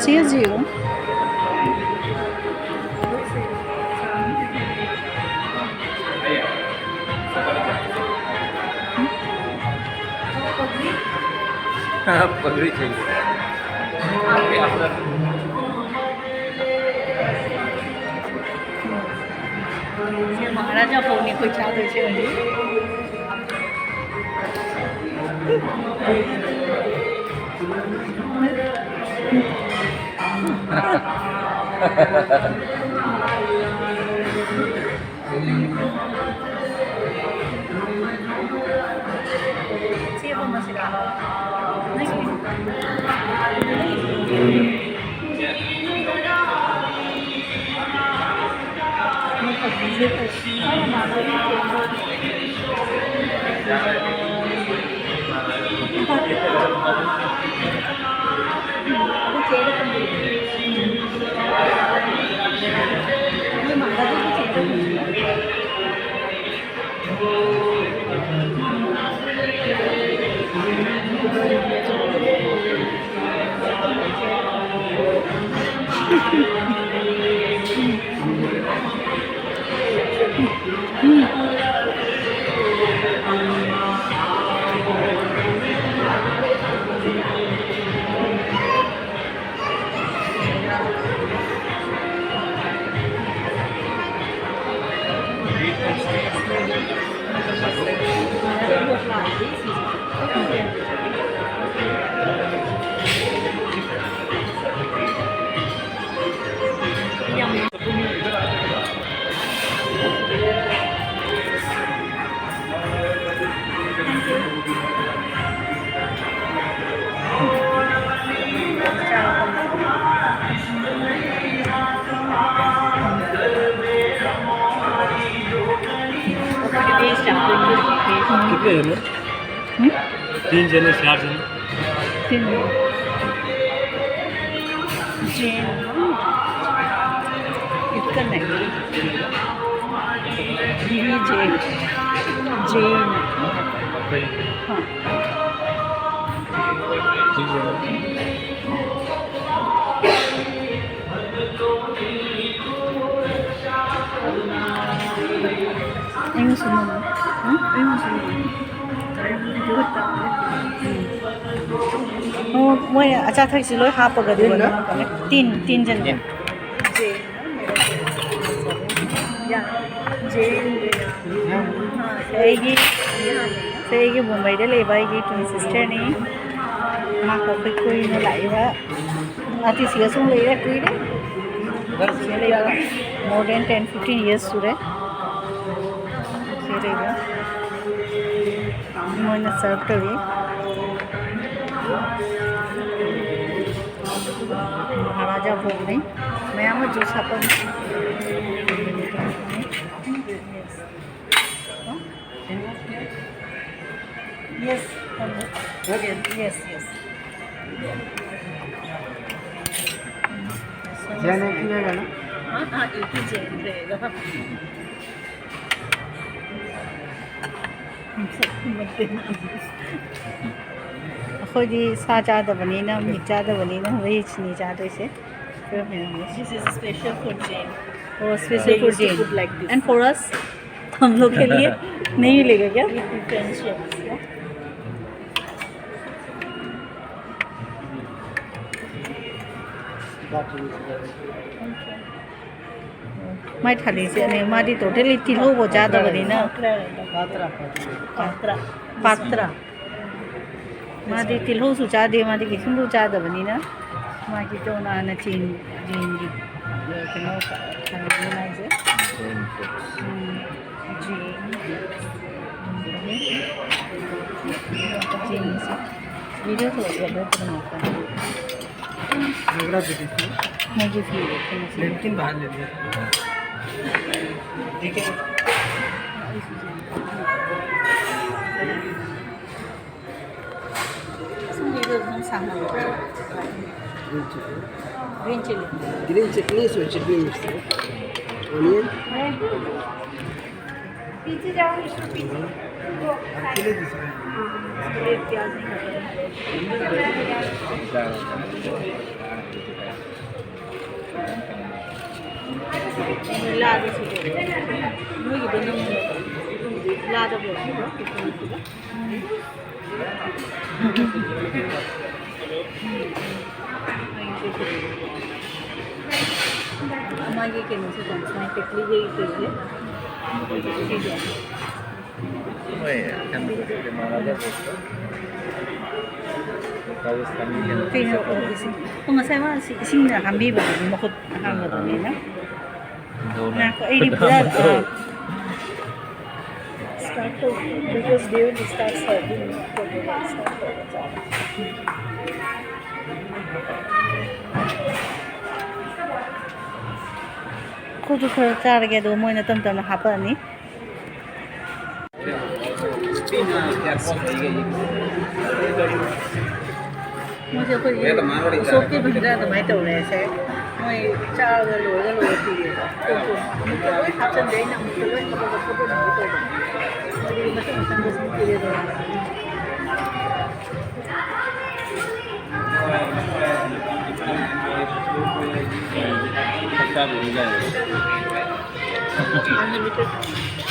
Cheers. पगड़ी चाहिए महाराजा भोग ने कोई चाह दे छे कितने जने 3 जने 4 जने 3 जैन इतना नहीं जैन हाँ 이거 쓰는 거? 응? 이거 쓰는 거? 뭐야? 아차 택시 로 하버가 되나? तीन जन 세기 मुंबईदा लेबा ये ट्विन सिस्टर ने माँ को कोई न लाइबा आती सिगा सुन लेगा कोई ने more than 10-15 years सुरे सेरेगा मोइना सर्व करी महाराजा भोग नहीं मैं आम जूस हापन yes yes जैन एक ही रहेगा ना हाँ एक ही जैन रहेगा अखोदी सा चादबनीना मीट चादबनीना वेज नहीं चादोइसे This is special for Jain. Oh, special for Jain. Like this. And for us, हम लोग के लिए नहीं मिलेगा क्या? With differentiates. मैं थाली से नहीं मारी टोटली तिलो वो ज़्यादा बनी ना पात्रा मारी तिलो सुचा दे मारी किसी को ज़्यादा बनी ना मारी तो ना न चीन की किनो खाने ना इसे चीन से वीडियो तो बहुत बनाता है नगरा बिटिस मुझे फिर लेकिन बाहर ले लिया ठीक है ग्रीन चटनी स्वीट चटनी मिक्स ऑनियन पीछे जाओ पीछे प्याज नहीं 라도 쓰고 여기도 너무 라도 보고 हमारे के नीचे कंसना टिकली गई के लिए Oye, cambio de Maharaja Bhog. Rajasthani के 그냥 어디서 뭔가 사용한 신나 한비바 먹고 한 거거든요. 나 거의 blood start to because they will start serving खुद खर चार के दो महीने तम तम हापा नहीं मुझे कोई सोप के भिंडरा तो मैं तो रहे से मैं चार लो थी तो कोई हाचन दे ना मुझे कोई खबर नहीं तो मुझे मतलब संदेश के लिए तो अनलिमिटेड